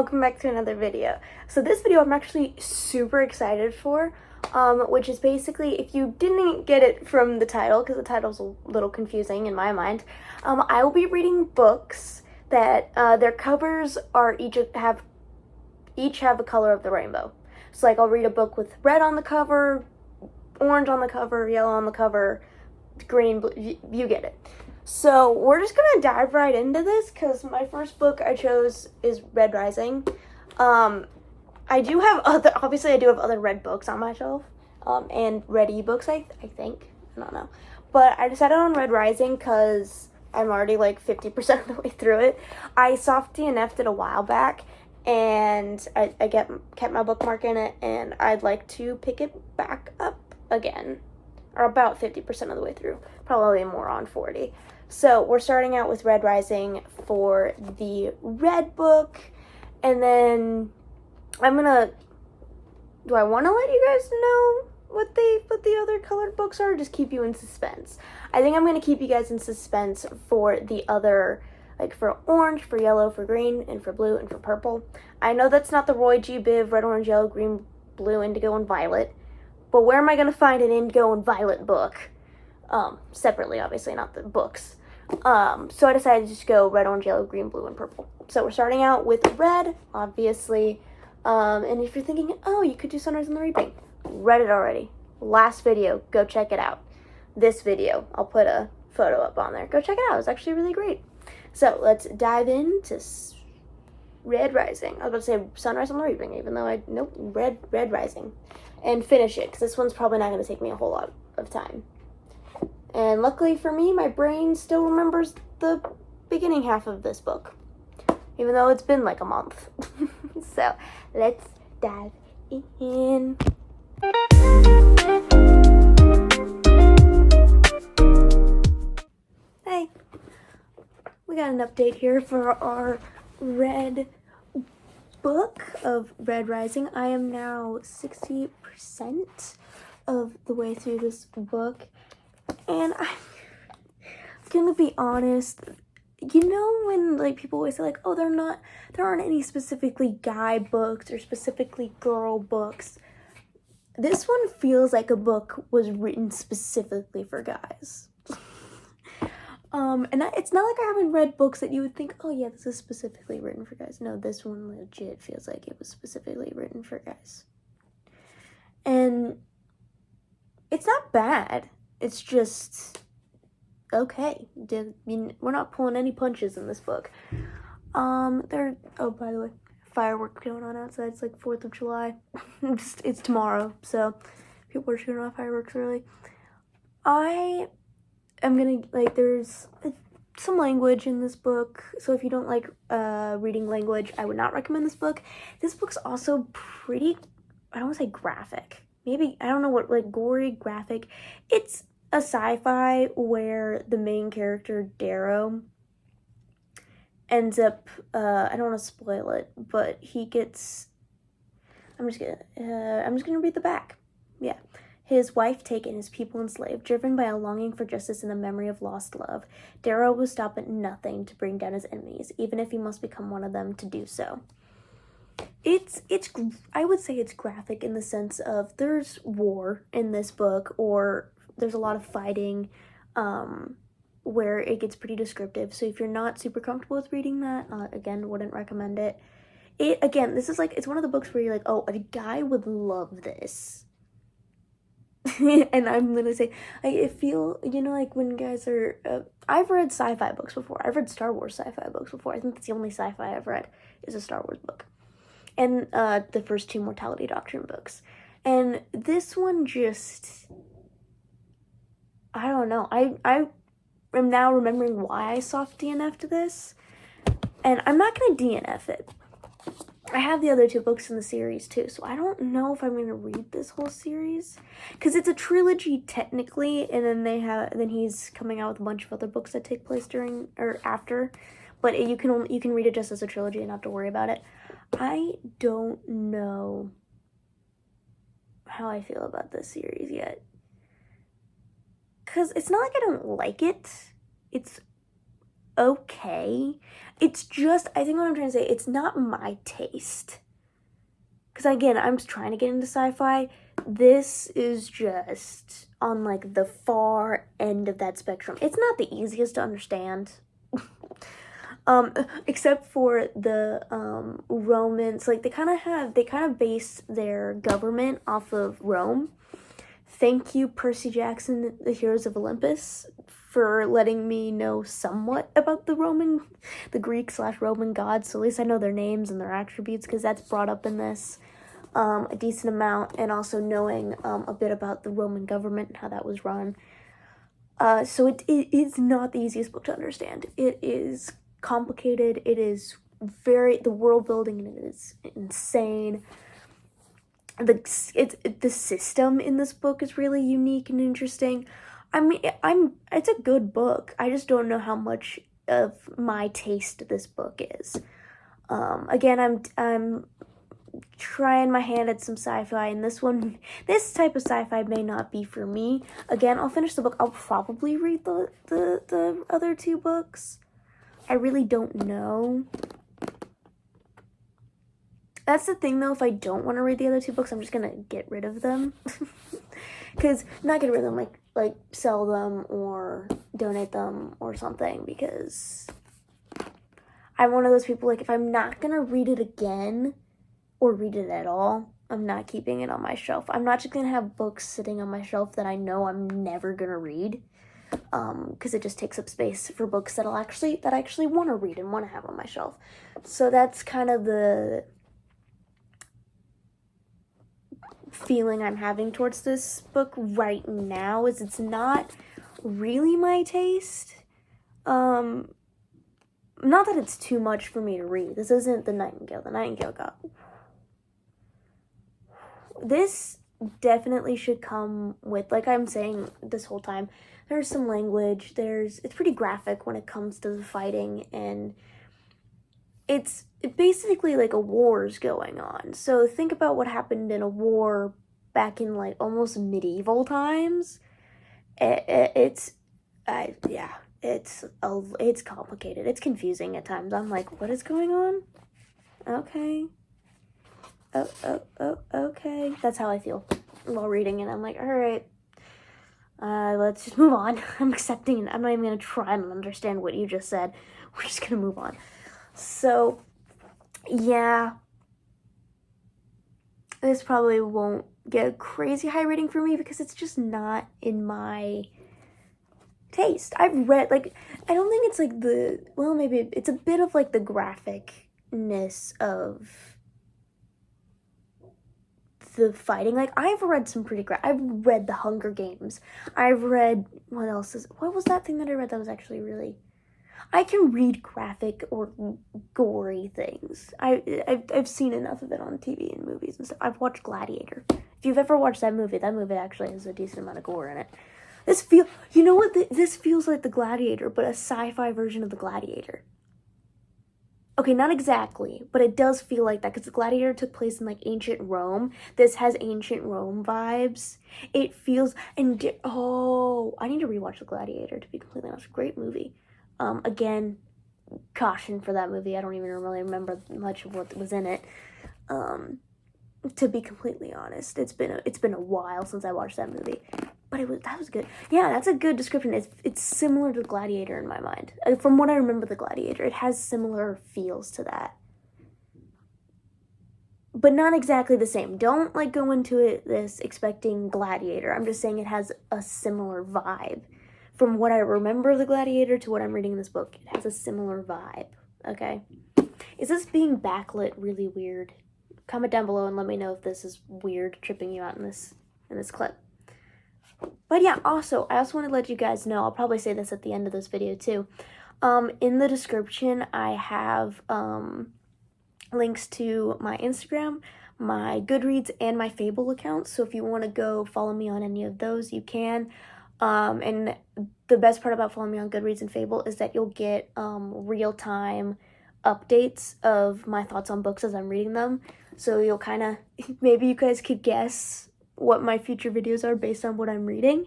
welcome back to another video. So this video I'm actually super excited for, which is basically, if you didn't get it from the title, because the title's a little confusing in my mind, I will be reading books that their covers are each have a color of the rainbow. So like I'll read a book with red on the cover, orange on the cover, yellow on the cover, green, blue, you get it. So we're just gonna dive right into this because my first book I chose is Red Rising. I do have other red books on my shelf, and red ebooks, I think. I don't know. But I decided on Red Rising because I'm already like 50% of the way through it. I soft DNF'd it a while back, and I kept my bookmark in it, and I'd like to pick it back up again. Or about 50% of the way through. Probably more on 40. So we're starting out with Red Rising for the red book, and then do I want to let you guys know what the other colored books are, or just keep you in suspense? I think I'm going to keep you guys in suspense for the other, like for orange, for yellow, for green, and for blue, and for purple. I know that's not the Roy G. Biv red, orange, yellow, green, blue, indigo, and violet, but where am I going to find an indigo and violet book? Separately, obviously, not the books. So I decided to just go red, orange, yellow, green, blue, and purple. So we're starting out with red, obviously. And if you're thinking, oh, you could do Sunrise on the Reaping, read it already. Last video, go check it out. This video, I'll put a photo up on there. Go check it out. It's actually really great. So let's dive into Red Rising. I was about to say Sunrise on the Reaping, even though Red Rising. And finish it, because this one's probably not going to take me a whole lot of time. And luckily for me, my brain still remembers the beginning half of this book, even though it's been like a month. So let's dive in. Hey, we got an update here for our red book of Red Rising. I am now 60% of the way through this book, and I'm gonna be honest, you know when like people always say like, oh, there aren't any specifically guy books or specifically girl books. This one feels like a book was written specifically for guys. And it's not like I haven't read books that you would think, oh yeah, this is specifically written for guys. No, this one legit feels like it was specifically written for guys. And it's not bad. It's just okay. We're not pulling any punches in this book. Oh, by the way, fireworks going on outside. It's like 4th of July. It's tomorrow, so people are shooting off fireworks early. I'm gonna, like, there's some language in this book, so if you don't like reading language, I would not recommend this book. This book's also pretty, I don't want to say graphic. Maybe, I don't know what, like, gory, graphic. It's a sci-fi where the main character, Darrow, ends up, I don't want to spoil it, but he gets, I'm just gonna read the back. Yeah. His wife taken, his people enslaved, driven by a longing for justice and the memory of lost love, Darrow will stop at nothing to bring down his enemies, even if he must become one of them to do so. I would say it's graphic in the sense of there's war in this book, or there's a lot of fighting, where it gets pretty descriptive. So if you're not super comfortable with reading that, again, wouldn't recommend it. This is like, it's one of the books where you're like, oh, a guy would love this. And I'm gonna say, I feel, you know, like when guys are, I've read sci-fi books before. I've read Star Wars sci-fi books before. I think that's the only sci-fi I've read is a Star Wars book. And the first 2 Mortality Doctrine books. And this one just, I don't know. I am now remembering why I soft DNF'd this. And I'm not gonna DNF it. I have the other 2 books in the series too, so I don't know if I'm going to read this whole series, because it's a trilogy technically, and then he's coming out with a bunch of other books that take place during or after, but you can read it just as a trilogy and not have to worry about it. I don't know how I feel about this series yet, because it's not like I don't like it. It's okay. It's just, I think what I'm trying to say, it's not my taste. Because again, I'm just trying to get into sci-fi. This is just on like the far end of that spectrum. It's not the easiest to understand. Except for the Romans, like they kind of base their government off of Rome. Thank you, Percy Jackson, the Heroes of Olympus, for letting me know somewhat about the Greek/Roman gods. So at least I know their names and their attributes, because that's brought up in this a decent amount, and also knowing a bit about the Roman government and how that was run. So it is not the easiest book to understand. It is complicated. It is the world building is insane. The system in this book is really unique and interesting. I mean, it's a good book. I just don't know how much of my taste this book is. Again, I'm trying my hand at some sci-fi, and this type of sci-fi may not be for me. Again, I'll finish the book. I'll probably read the other two books. I really don't know. That's the thing, though. If I don't want to read the other two books, I'm just gonna get rid of them. Because not get rid of them, like sell them or donate them or something. Because I'm one of those people, like, if I'm not gonna read it again or read it at all, I'm not keeping it on my shelf. I'm not just gonna have books sitting on my shelf that I know I'm never gonna read. Because it just takes up space for books that I actually want to read and want to have on my shelf. So that's kind of the feeling I'm having towards this book right now, is it's not really my taste. Not that it's too much for me to read. This isn't The Nightingale. The Nightingale got... This definitely should come with, like I'm saying this whole time, there's some language, it's pretty graphic when it comes to the fighting, and it's basically like a war's going on. So think about what happened in a war back in like almost medieval times. It's complicated. It's confusing at times. I'm like, what is going on? Okay. Okay. That's how I feel while reading it. I'm like, all right. Let's just move on. I'm accepting it. I'm not even going to try and understand what you just said. We're just going to move on. So, yeah. This probably won't get a crazy high rating for me because it's just not in my taste. I've read, like, I don't think it's like maybe it's a bit of like the graphicness of the fighting. Like, I've read some pretty I've read The Hunger Games. I've read, what was that thing that I read that was actually really... I can read graphic or gory things. I've seen enough of it on TV and movies and stuff. I've watched Gladiator. If you've ever watched that movie actually has a decent amount of gore in it. You know what? This feels like The Gladiator, but a sci-fi version of The Gladiator. Okay, not exactly, but it does feel like that because The Gladiator took place in like ancient Rome. This has ancient Rome vibes. It feels, I need to rewatch The Gladiator, to be completely honest. Great movie. Again, caution for that movie. I don't even really remember much of what was in it. To be completely honest, it's been a while since I watched that movie. But that was good. Yeah, that's a good description. It's similar to Gladiator in my mind. From what I remember, The Gladiator, it has similar feels to that. But not exactly the same. Don't like go into this expecting Gladiator. I'm just saying it has a similar vibe. From what I remember of The Gladiator to what I'm reading in this book, it has a similar vibe. Okay? Is this being backlit really weird? Comment down below and let me know if this is weird, tripping you out in this clip. But yeah, I also want to let you guys know, I'll probably say this at the end of this video too. In the description, I have links to my Instagram, my Goodreads, and my Fable account. So if you want to go follow me on any of those, you can. And the best part about following me on Goodreads and Fable is that you'll get real-time updates of my thoughts on books as I'm reading them. So you'll kind of, maybe you guys could guess what my future videos are based on what I'm reading.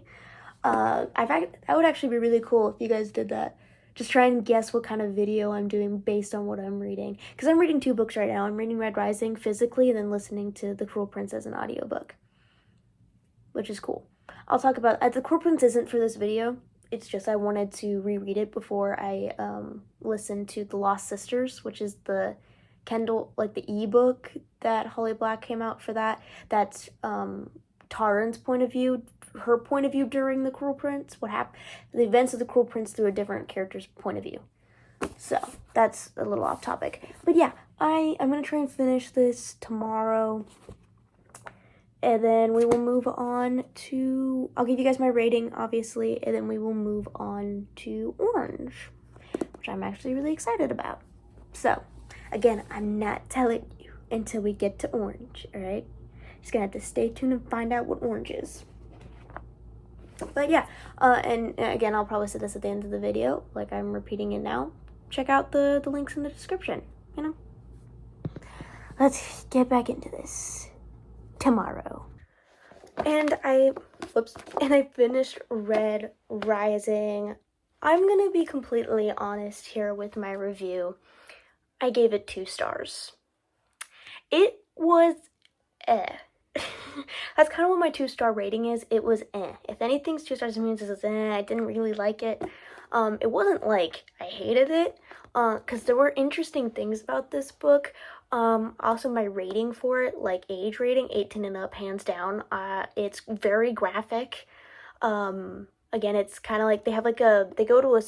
That would actually be really cool if you guys did that. just try and guess what kind of video I'm doing based on what I'm reading. Because I'm reading 2 books right now. I'm reading Red Rising physically and then listening to The Cruel Prince as an audiobook, which is cool. I'll talk about The Cruel Prince isn't for this video. It's just I wanted to reread it before I listened to The Lost Sisters, which is the Kindle, like the ebook that Holly Black came out for that. That's Taryn's point of view, her point of view during The Cruel Prince, what happened, the events of The Cruel Prince through a different character's point of view. So that's a little off topic. But yeah, I'm going to try and finish this tomorrow. And then we will move on to, I'll give you guys my rating, obviously, and then we will move on to Orange, which I'm actually really excited about. So, again, I'm not telling you until we get to Orange, alright? Just gonna have to stay tuned and find out what Orange is. But yeah, and again, I'll probably say this at the end of the video, like I'm repeating it now. Check out the links in the description, you know? Let's get back into this. Tomorrow. And I finished Red Rising. I'm gonna be completely honest here with my review. I gave it 2 stars. It was That's kind of what my 2-star rating is. It was If anything's 2 stars, it means it's I didn't really like it. It wasn't like I hated it, because there were interesting things about this book. Also my rating for it, like age rating, 18 and up, hands down. It's very graphic. Again, it's kind of like they go to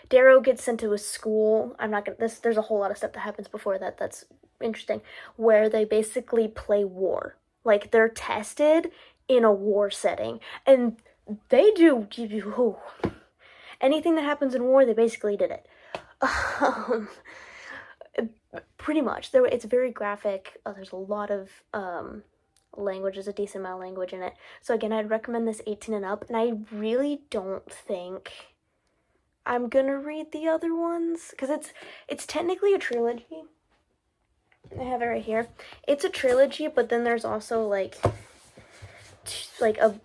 Darrow gets sent to a school. There's a whole lot of stuff that happens before that that's interesting, where they basically play war. Like, they're tested in a war setting, and they do give you, anything that happens in war, they basically did it. Pretty much. It's very graphic. There's a lot of language. There's a decent amount of language in it. So again, I'd recommend this 18 and up, and I really don't think I'm gonna read the other ones, because it's technically a trilogy. I have it right here. It's a trilogy, but then there's also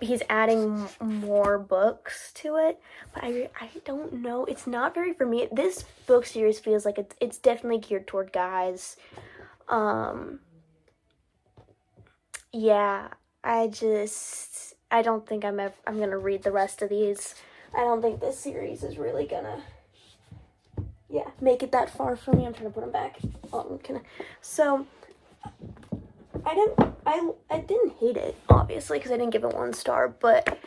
he's adding more books to it. But I don't know. It's not very for me. This book series feels like it's definitely geared toward guys. Yeah, I don't think I'm gonna read the rest of these. I don't think this series is really gonna make it that far for me. I'm trying to put them back. So I didn't hate it, obviously, because I didn't give it 1 star, but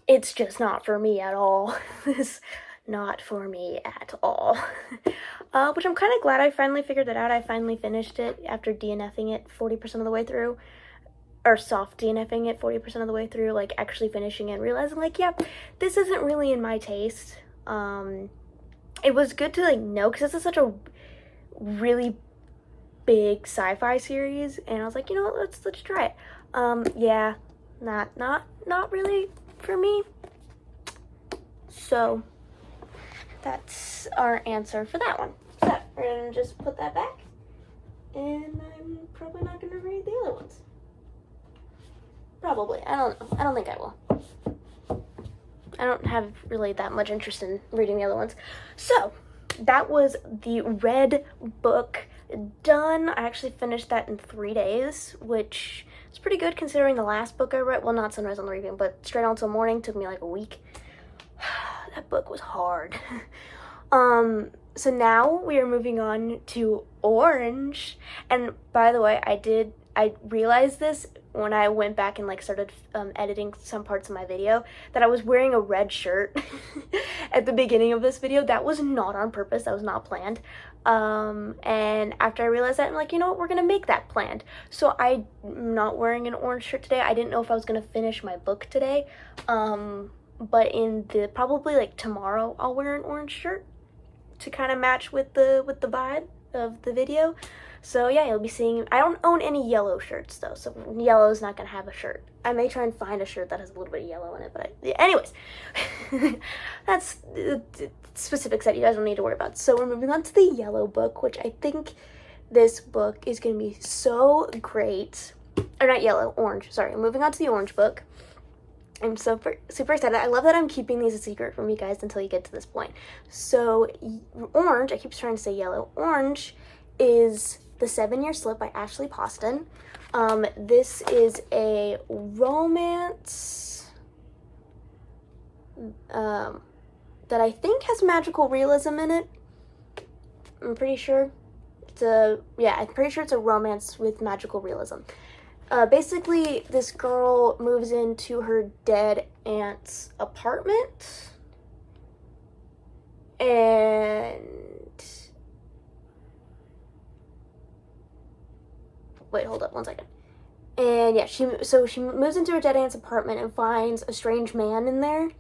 it's just not for me at all. It's not for me at all. Which I'm kind of glad I finally figured it out. I finally finished it after DNFing it 40% of the way through. Or soft DNFing it 40% of the way through, like actually finishing it and realizing, like, yeah, this isn't really in my taste. It was good to know, because this is such a really big sci-fi series, and I was like, you know what, let's try it. Yeah, not really for me. So that's our answer for that one. So we're gonna just put that back, and I'm probably not gonna read the other ones. Probably. I don't know. I don't think I will. I don't have really that much interest in reading the other ones. So, that was the Red book done. I actually finished that in 3 days, which is pretty good considering the last book I read, well, not Sunrise on the Reaping, but Straight Out Till Morning took me like a week. That book was hard. So now we are moving on to Orange. And by the way, I realized this when I went back and started editing some parts of my video, that I was wearing a red shirt at the beginning of this video. That was not on purpose. That was not planned. And after I realized that, I'm like, you know what, we're gonna make that planned. So I'm not wearing an orange shirt today. I didn't know if I was gonna finish my book today. But probably tomorrow, I'll wear an orange shirt to kind of match with the vibe of the video. So yeah, you'll be seeing, I don't own any yellow shirts though, so yellow's not gonna have a shirt. I may try and find a shirt that has a little bit of yellow in it, but anyways, that's specifics that you guys don't need to worry about. So we're moving on to the yellow book, which I think this book is gonna be so great. Or not yellow, orange, sorry. Moving on to the orange book. I'm super excited. I love that I'm keeping these a secret from you guys until you get to this point. So, orange, I keep trying to say yellow. Orange is The 7-Year Slip by Ashley Poston. This is a romance that I think has magical realism in it. I'm pretty sure. I'm pretty sure it's a romance with magical realism. Basically, this girl moves into her dead aunt's apartment, and wait, hold up one second. And yeah, she moves into her dead aunt's apartment and finds a strange man in there.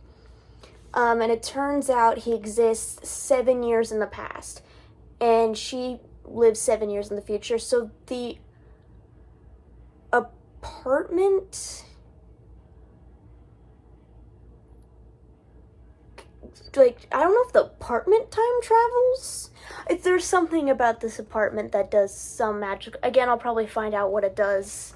And it turns out he exists 7 years in the past, and she lives 7 years in the future. So the apartment, like, I don't know if the apartment time travels. There's something about this apartment that does some magic. Again, I'll probably find out what it does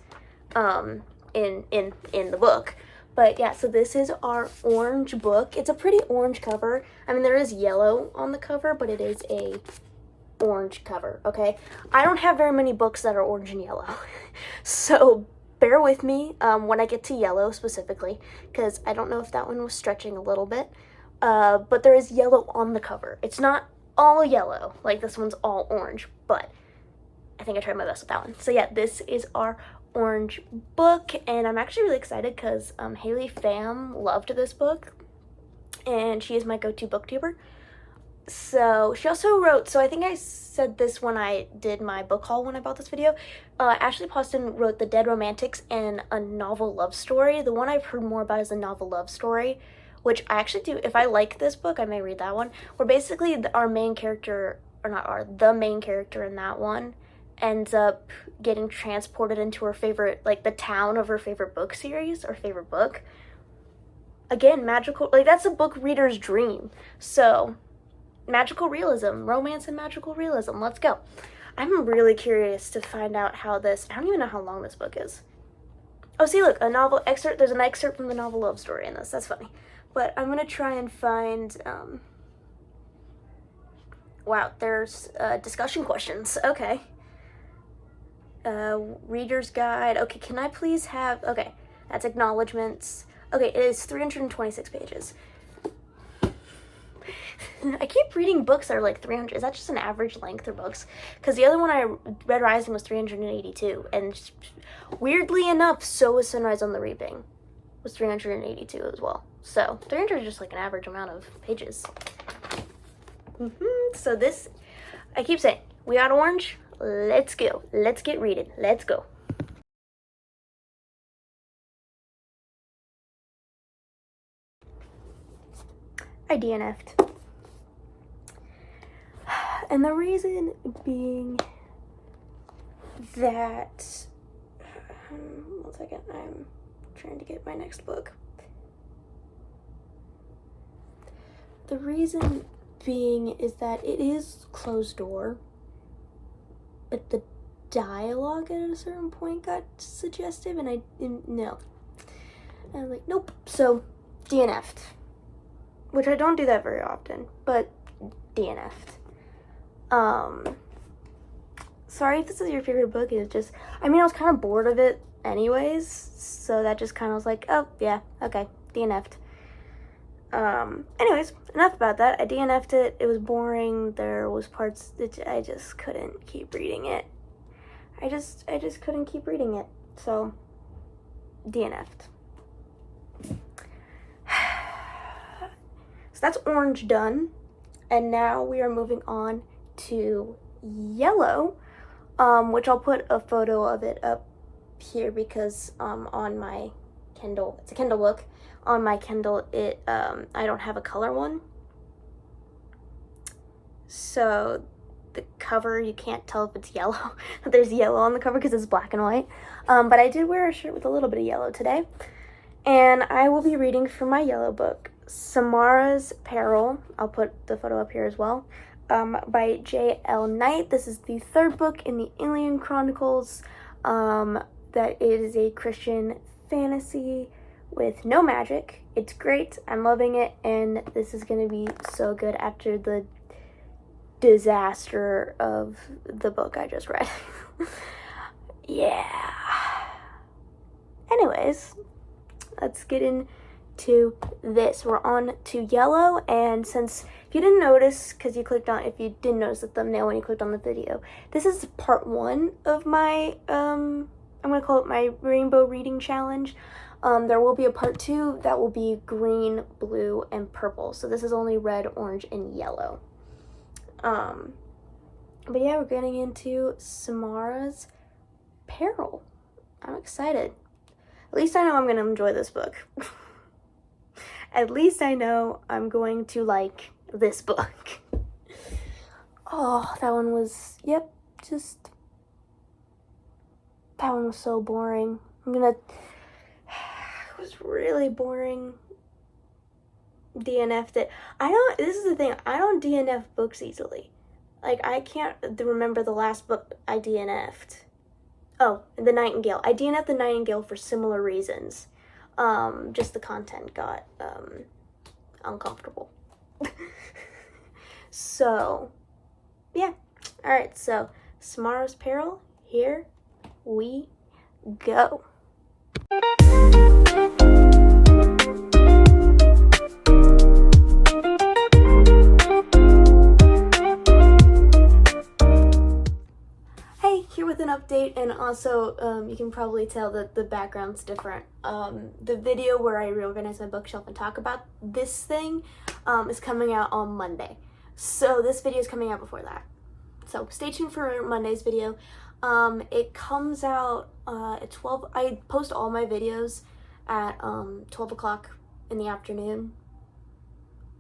in the book. But yeah, so this is our orange book. It's a pretty orange cover. I mean, there is yellow on the cover, but it is a orange cover, okay? I don't have very many books that are orange and yellow. So bear with me when I get to yellow specifically, because I don't know if that one was stretching a little bit. But there is yellow on the cover. It's not all yellow, like this one's all orange, but I think I tried my best with that one. So yeah, this is our orange book, and I'm actually really excited because Haley Pham loved this book, and she is my go-to booktuber. So she also wrote, so I think I said this when I did my book haul when I bought this video, Ashley Poston wrote The Dead Romantics and A Novel Love Story. The one I've heard more about is A Novel Love Story, which I actually do. If I like this book, I may read that one, where basically the main character in that one ends up getting transported into her favorite, like the town of her favorite book series or favorite book. Again, magical, like that's a book reader's dream. So magical realism, romance and magical realism, let's go. I'm really curious to find out how this, I don't even know how long this book is. Oh, see, look, a novel excerpt, there's an excerpt from the novel Love Story in this, that's funny. But I'm gonna try and find, wow, there's discussion questions, okay. Reader's guide, okay, can I please have, okay, that's acknowledgements. Okay, it is 326 pages. I keep reading books that are like 300. Is that just an average length of books? Because the other one I read, Rising, was 382. And weirdly enough, so was Sunrise on the Reaping. Was 382 as well. So 300 is just like an average amount of pages. So this, I keep saying, we got orange. Let's go. Let's get reading. Let's go. I DNF'd. And the reason being that, one second, I'm trying to get my next book. The reason being is that it is closed door, but the dialogue at a certain point got suggestive, and I didn't know. And I was like, nope. So DNF'd, which I don't do that very often, but DNF'd. Sorry if this is your favorite book. It's just, I mean, I was kind of bored of it anyways, so that just kind of was like, oh, yeah, okay, DNF'd. Anyways, enough about that. I DNF'd it. It was boring. There was parts that I just couldn't keep reading it. I just couldn't keep reading it. So, DNF'd. So that's orange done. And now we are moving on to yellow, which I'll put a photo of it up here because on my Kindle, it's a Kindle book. On my Kindle, I don't have a color one. So the cover, you can't tell if it's yellow. There's yellow on the cover because it's black and white. But I did wear a shirt with a little bit of yellow today. And I will be reading from my yellow book, Samara's Peril. I'll put the photo up here as well. By J.L. Knight. This is the third book in the Alien Chronicles. That it is a Christian fantasy with no magic. It's great. I'm loving it, and this is going to be so good after the disaster of the book I just read. Yeah. Anyways, let's get into this. We're on to yellow, and since if you didn't notice, if you didn't notice the thumbnail when you clicked on the video, this is part 1 of my, I'm going to call it my rainbow reading challenge. There will be a part 2 that will be green, blue, and purple. So this is only red, orange, and yellow. But yeah, we're getting into Samara's Peril. I'm excited. At least I know I'm going to enjoy this book. At least I know I'm going to like this book. Oh, that one was, that one was so boring. It was really boring. DNF'd it. This is the thing, I don't DNF books easily. Like, I can't remember the last book I DNF'd. Oh, The Nightingale. I DNF'd The Nightingale for similar reasons. Just the content got, uncomfortable. So, yeah. Alright, so, Samara's Peril, here we go. Here with an update, and also you can probably tell that the background's different. The video where I reorganize my bookshelf and talk about this thing is coming out on Monday. So this video is coming out before that. So stay tuned for Monday's video. It comes out at 12. I post all my videos at 12 o'clock in the afternoon,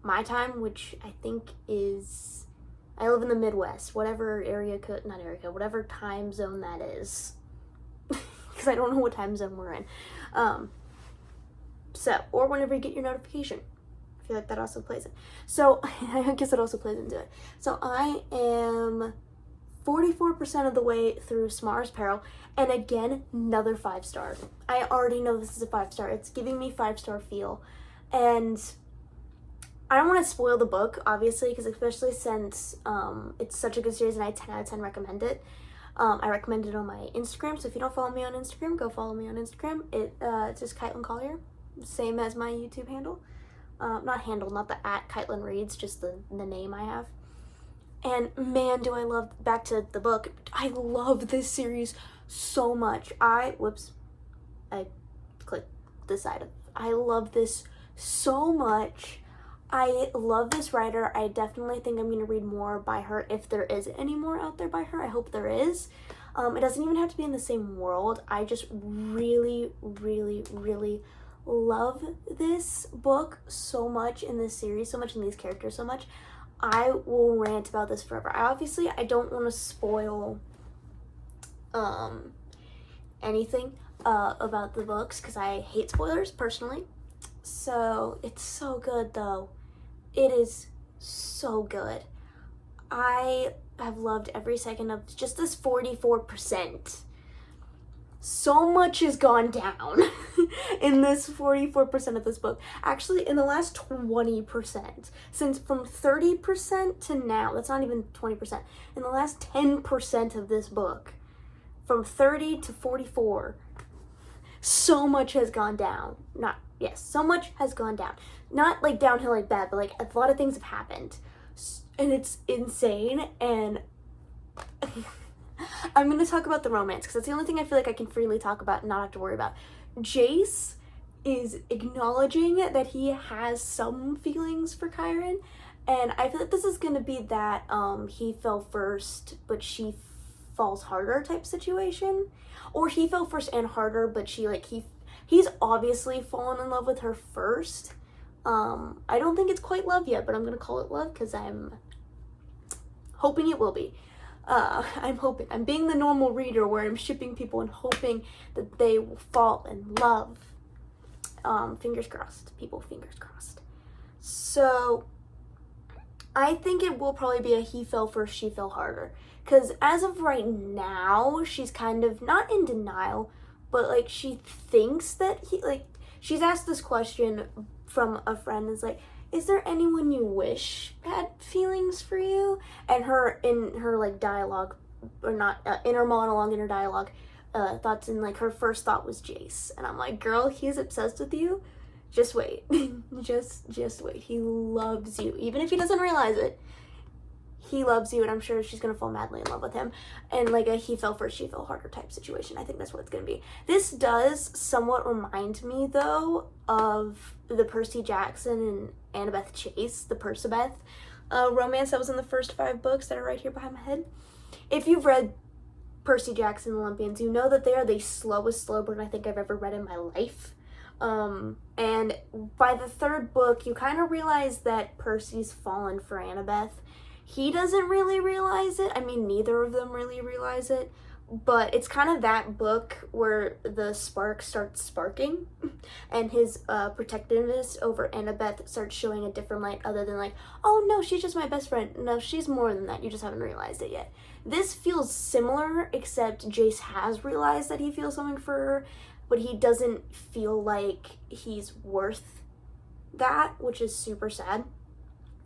my time, which I think is... I live in the Midwest, whatever whatever time zone that is. Because I don't know what time zone we're in. Or whenever you get your notification. I feel like that also plays it. So, I guess it also plays into it. So, I am 44% of the way through Samara's Peril. And again, another 5-star. I already know this is a 5-star. It's giving me 5-star feel. And... I don't want to spoil the book, obviously, because especially since it's such a good series and I 10 out of 10 recommend it. I recommend it on my Instagram, so if you don't follow me on Instagram, go follow me on Instagram. It's just Kaitlyn Collier, same as my YouTube handle. Not the @Kaitlyn Reads, just the name I have. And man, do I love, back to the book, I love this series so much. I clicked this side. I love this so much. I love this writer. I definitely think I'm going to read more by her if there is any more out there by her. I hope there is. It doesn't even have to be in the same world. I just really, really, really love this book so much in this series, so much in these characters, so much. I will rant about this forever. I don't want to spoil anything about the books because I hate spoilers personally. So it's so good though. It is so good. I have loved every second of just this 44%. So much has gone down in this 44% of this book. Actually, in the last 20%. Since from 30% to now, that's not even 20%. In the last 10% of this book, from 30 to 44, so much has gone down. So much has gone down. Not like downhill like bad, but like a lot of things have happened. And it's insane. And I'm going to talk about the romance because that's the only thing I feel like I can freely talk about and not have to worry about. Jace is acknowledging that he has some feelings for Chiron. And I feel like this is going to be that he fell first, but she falls harder type situation. Or he fell first and harder, but he's obviously fallen in love with her first. I don't think it's quite love yet, but I'm going to call it love because I'm hoping it will be. I'm hoping. I'm being the normal reader where I'm shipping people and hoping that they will fall in love. Fingers crossed. People, fingers crossed. So, I think it will probably be a he fell first, she fell harder. Because as of right now, she's kind of not in denial, but like she thinks that she's asked this question from a friend. It's like, is there anyone you wish had feelings for you? And in her like dialogue, or not, inner monologue, inner dialogue, thoughts, and like her first thought was Jace. And I'm like, girl, he's obsessed with you. Just wait. just wait. He loves you. Even if he doesn't realize it, he loves you, and I'm sure she's gonna fall madly in love with him. And like a he fell first, she fell harder type situation. I think that's what it's gonna be. This does somewhat remind me, though, of the Percy Jackson and Annabeth Chase, the Percabeth romance that was in the first 5 books that are right here behind my head. If you've read Percy Jackson and Olympians, you know that they are the slowest slow burn I think I've ever read in my life. And by the 3rd book, you kind of realize that Percy's fallen for Annabeth. He doesn't really realize it. I mean, neither of them really realize it. But it's kind of that book where the spark starts sparking and his protectiveness over Annabeth starts showing a different light, other than like, oh no, she's just my best friend. No, she's more than that. You just haven't realized it yet. This feels similar, except Jace has realized that he feels something for her, but he doesn't feel like he's worth that, which is super sad.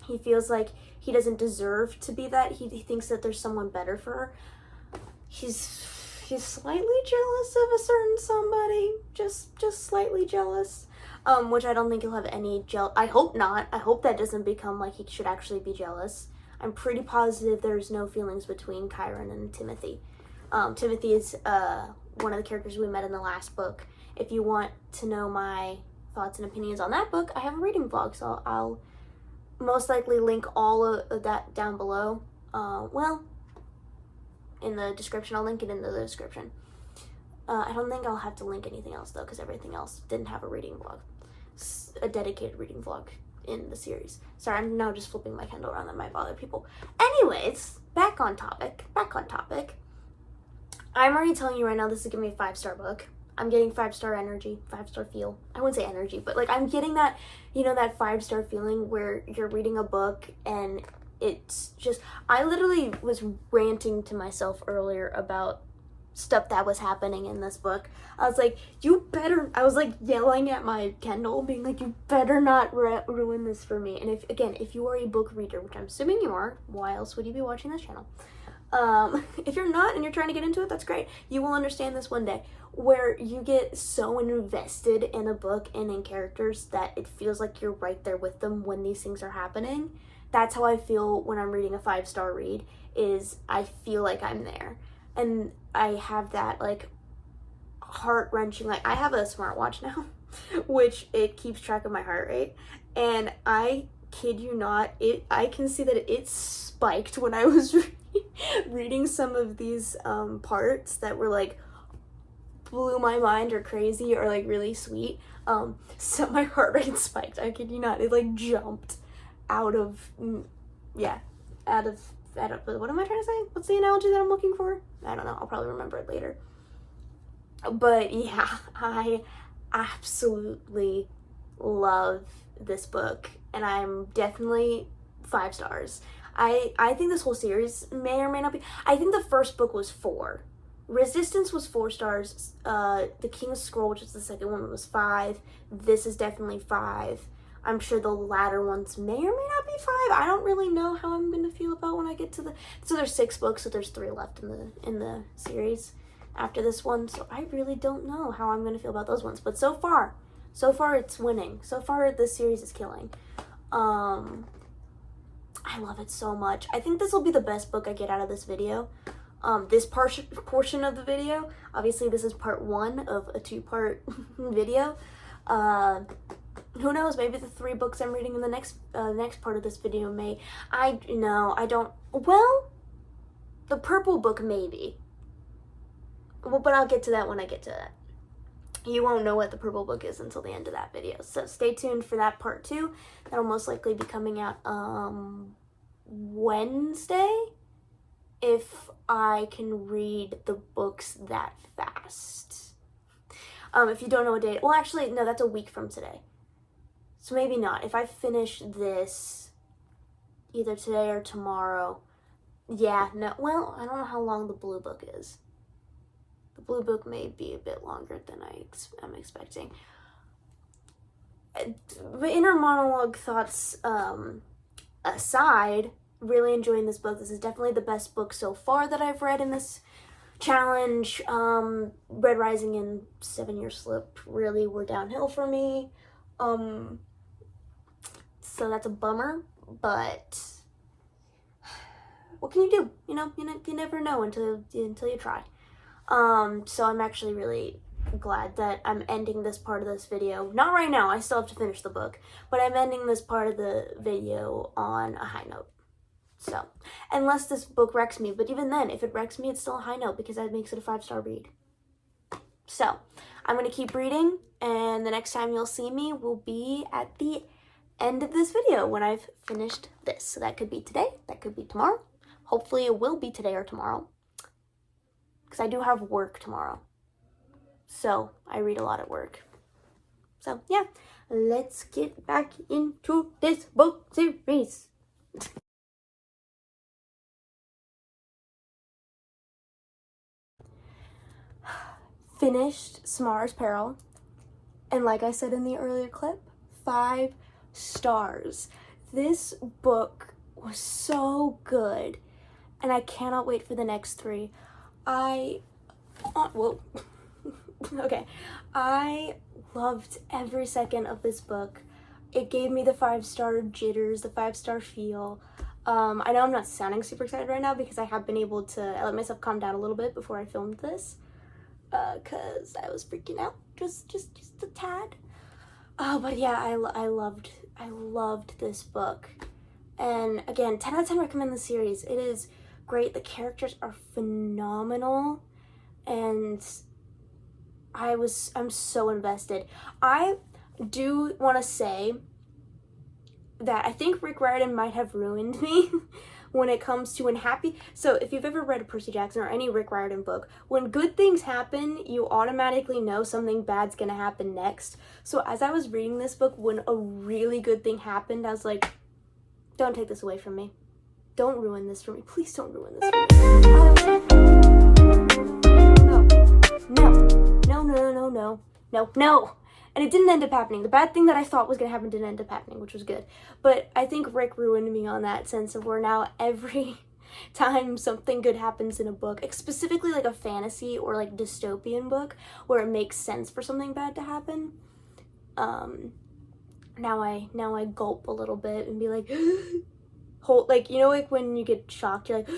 He feels like he doesn't deserve to be that. He thinks that there's someone better for her. He's slightly jealous of a certain somebody, just slightly jealous, which I don't think he'll have any I hope not. I hope that doesn't become like he should actually be jealous. I'm pretty positive there's no feelings between Chiron and Timothy. Timothy is one of the characters we met in the last book. If you want to know my thoughts and opinions on that book, I have a reading vlog, so I'll most likely link all of that down below. Well, in the description. I'll link it in the description. I don't think I'll have to link anything else, though, because everything else didn't have a reading vlog. A dedicated reading vlog in the series. Sorry, I'm now just flipping my Kindle around. That might bother people. Anyways, back on topic. I'm already telling you right now, this is gonna be a 5-star book. I'm getting 5-star energy, 5-star feel. I wouldn't say energy, but like I'm getting that, you know, that 5-star feeling where you're reading a book and it's just, I literally was ranting to myself earlier about stuff that was happening in this book. I was like, I was like yelling at my Kindle, being like, you better not ruin this for me. And if you are a book reader, which I'm assuming you are, why else would you be watching this channel? If you're not and you're trying to get into it, that's great. You will understand this one day, where you get so invested in a book and in characters that it feels like you're right there with them when these things are happening. That's how I feel when I'm reading a 5-star read, is I feel like I'm there. And I have that like heart-wrenching, like I have a smartwatch now, which it keeps track of my heart rate, and I kid you not, I can see that it spiked when I was reading some of these parts that were like blew my mind or crazy or like really sweet. So my heart rate spiked. I kid you not. It like jumped out of what am I trying to say? What's the analogy that I'm looking for? I don't know. I'll probably remember it later. But yeah, I absolutely love this book, and I'm definitely 5 stars. I think this whole series may or may not be. I think the first book was 4. Resistance was 4 stars. The King's Scroll, which is the second one, was 5. This is definitely 5. I'm sure the latter ones may or may not be 5. I don't really know how I'm gonna feel about when I get to the. So there's 6 books, so there's 3 left in the series after this one. So I really don't know how I'm gonna feel about those ones. But so far it's winning. So far this series is killing. I love it so much. I think this will be the best book I get out of this video. This portion of the video, obviously this is part 1 of a 2-part video. Who knows, maybe the 3 books I'm reading in the next part of this video may, well, the purple book maybe. Well, but I'll get to that when I get to that. You won't know what the purple book is until the end of that video. So stay tuned for that part 2. That'll most likely be coming out Wednesday, if I can read the books that fast. If you don't know what day, well actually no, that's a week from today. So maybe not. If I finish this either today or tomorrow, yeah, no, well, I don't know how long the blue book is. The blue book may be a bit longer than I'm expecting. the inner monologue thoughts aside, really enjoying this book. This is definitely the best book so far that I've read in this challenge. Red Rising and 7 Year Slip really were downhill for me. So that's a bummer, but what can you do? You never know until you try. So I'm actually really glad that I'm ending this part of this video. Not right now, I still have to finish the book, but I'm ending this part of the video on a high note. So, unless this book wrecks me, but even then, if it wrecks me, it's still a high note because that makes it a 5-star read. So, I'm going to keep reading, and the next time you'll see me will be at the end of this video when I've finished this. So that could be today, that could be tomorrow. Hopefully it will be today or tomorrow, because I do have work tomorrow. So I read a lot at work. So yeah, let's get back into this book series. Finished Samara's Peril, and like I said in the earlier clip, 5 stars. This book was so good, and I cannot wait for the next 3. Okay, I loved every second of this book. It gave me the 5-star jitters, the 5-star feel. I know I'm not sounding super excited right now because I have been able to let myself calm down a little bit before I filmed this, because I was freaking out just a tad. But yeah, I loved this book. And again, 10 out of 10 recommend the series. It is great. The characters are phenomenal, and I'm so invested. I do want to say that I think Rick Riordan might have ruined me when it comes to unhappy. So if you've ever read a Percy Jackson or any Rick Riordan book, when good things happen, you automatically know something bad's gonna happen next. So as I was reading this book, when a really good thing happened, I was like, don't take this away from me. Don't ruin this for me. Please don't ruin this for me. No. And it didn't end up happening. The bad thing that I thought was going to happen didn't end up happening, which was good. But I think Rick ruined me on that sense of where now every time something good happens in a book, specifically like a fantasy or like dystopian book where it makes sense for something bad to happen, now I gulp a little bit and be like, hold, like, like when you get shocked, you're like,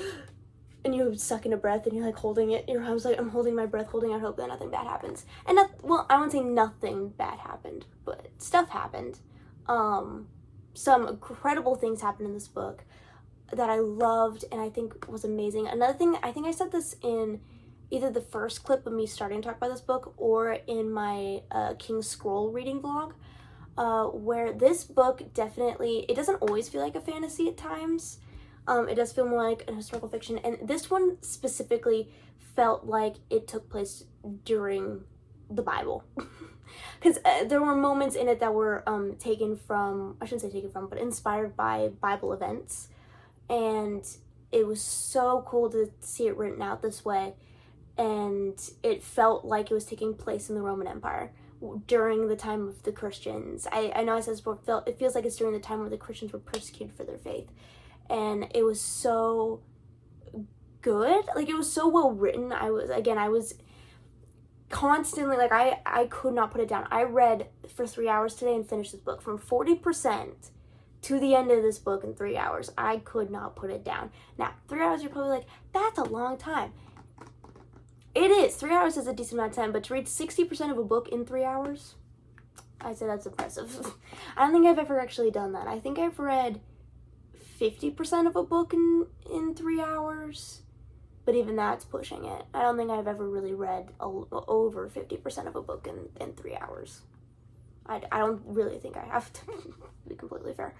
and you suck in a breath and you're like holding it. I was like, I'm holding my breath, holding out hope that nothing bad happens. And well, I won't say nothing bad happened, but stuff happened. Some incredible things happened in this book that I loved and I think was amazing. Another thing, I think I said this in either the first clip of me starting to talk about this book or in my King's Scroll reading vlog, where this book definitely, it doesn't always feel like a fantasy at times. It does feel more like a historical fiction, and this one specifically felt like it took place during the Bible. Because there were moments in it that were taken from, I shouldn't say taken from, but inspired by Bible events, and it was so cool to see it written out this way, and it felt like it was taking place in the Roman Empire during the time of the Christians. I know I said this before, it feels like it's during the time where the Christians were persecuted for their faith. And it was so good. Like, it was so well written. I was constantly, like, I could not put it down. I read for 3 hours today and finished this book. From 40% to the end of this book in 3 hours. I could not put it down. Now, 3 hours, you're probably like, that's a long time. It is. 3 hours is a decent amount of time, but to read 60% of a book in 3 hours, I'd say that's impressive. I don't think I've ever actually done that. I think I've read 50% of a book in 3 hours, but even that's pushing it. I don't think I've ever really read over 50% of a book in 3 hours. I don't really think I have, to be completely fair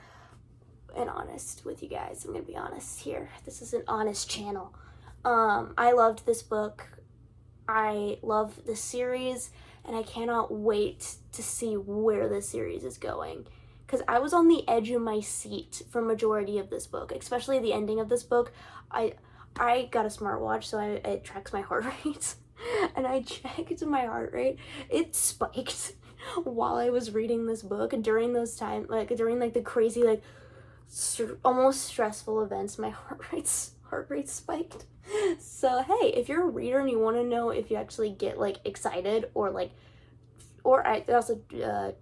and honest with you guys. I'm gonna be honest here. This is an honest channel. I loved this book. I love the series, and I cannot wait to see where this series is going. Because I was on the edge of my seat for majority of this book, especially the ending of this book. I got a smartwatch, so it tracks my heart rate, and I checked my heart rate. It spiked. while I was reading this book during those time, like during like the crazy, like almost stressful events, my heart rate spiked. So hey, if you're a reader and you want to know if you actually get like excited or like, it also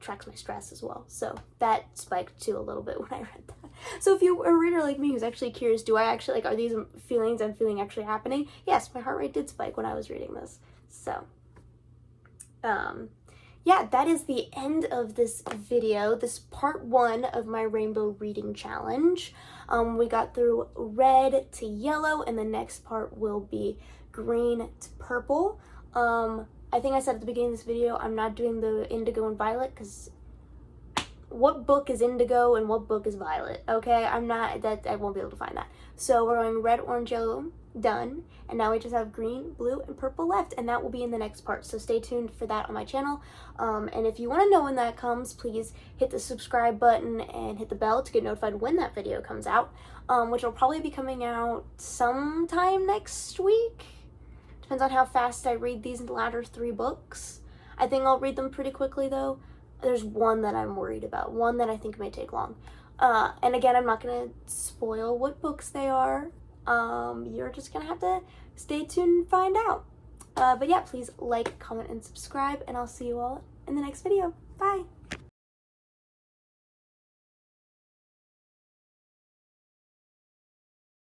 tracks my stress as well. So that spiked too a little bit when I read that. So if you're a reader like me who's actually curious, do I actually, like, are these feelings I'm feeling actually happening? Yes, my heart rate did spike when I was reading this. So, yeah, that is the end of this video. This part 1 of my rainbow reading challenge. We got through red to yellow, and the next part will be green to purple. I think I said at the beginning of this video, I'm not doing the indigo and violet, because what book is indigo and what book is violet? Okay, I won't be able to find that. So we're going red, orange, yellow, done. And now we just have green, blue, and purple left, and that will be in the next part. So stay tuned for that on my channel. And if you want to know when that comes, please hit the subscribe button and hit the bell to get notified when that video comes out, which will probably be coming out sometime next week. Depends on how fast I read these latter 3 books. I think I'll read them pretty quickly though. There's one that I'm worried about, one that I think may take long. And again, I'm not gonna spoil what books they are. You're just gonna have to stay tuned and find out. But yeah, please like, comment, and subscribe, and I'll see you all in the next video. Bye!